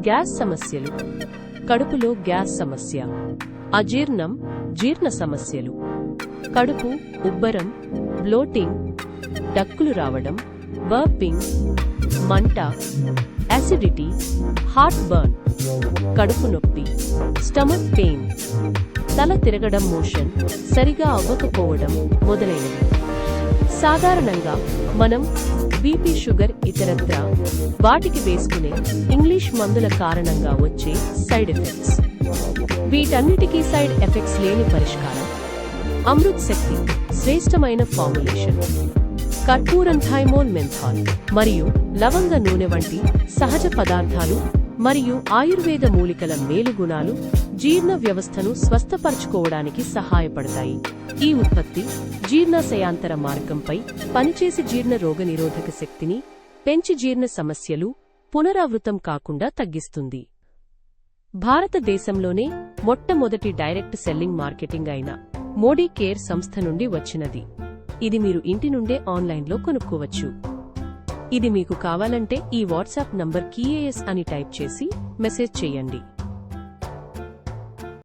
Gas సమస్యలు, కడుపులో gas సమస్య, అజీర్ణం, జీర్ణ సమస్యలు, కడుపు ఉబ్బరం, బ్లోటింగ్, డక్కులు రావడం, బర్పింగ్, మంట, యాసిడిటీ, హార్ట్ బర్న్, కడుపు నొప్పి, స్టమక్ పెయిన్, తల తిరగడం, మోషన్ సరిగా అవ్వకపోవడం మొదలైనవి. సాధారణంగా మనం బీపీ, షుగర్, ఇతరత్రా వాటికి వేసుకునే ఇంగ్లీష్ మందుల కారణంగా వచ్చే సైడ్ ఎఫెక్ట్స్. వీటన్నిటికీ సైడ్ ఎఫెక్ట్స్ లేని పరిష్కారం అమృత్ శక్తి శ్రేష్టమైన ఫార్ములేషన్. కర్పూరం, థైమోల్, మెంథాల్ మరియు లవంగ నూనె వంటి సహజ పదార్థాలు మరియు ఆయుర్వేద మూలికల మేలుగుణాలు జీర్ణ వ్యవస్థను స్వస్థపరచుకోవడానికి సహాయపడతాయి. ఈ ఉత్పత్తి జీర్ణాశయాంతర మార్గంపై పనిచేసి జీర్ణ రోగనిరోధక శక్తిని పెంచి జీర్ణ సమస్యలు పునరావృతం కాకుండా తగ్గిస్తుంది. భారతదేశంలోనే మొట్టమొదటి డైరెక్ట్ సెల్లింగ్ మార్కెటింగ్ అయిన మోడీ కేర్ సంస్థ నుండి వచ్చినది. ఇది మీరు ఇంటి నుండే ఆన్లైన్లో కొనుక్కోవచ్చు. ఇది మీకు కావాలంటే ఈ వాట్సాప్ నంబర్ KAS అని టైప్ చేసి మెసేజ్ చేయండి.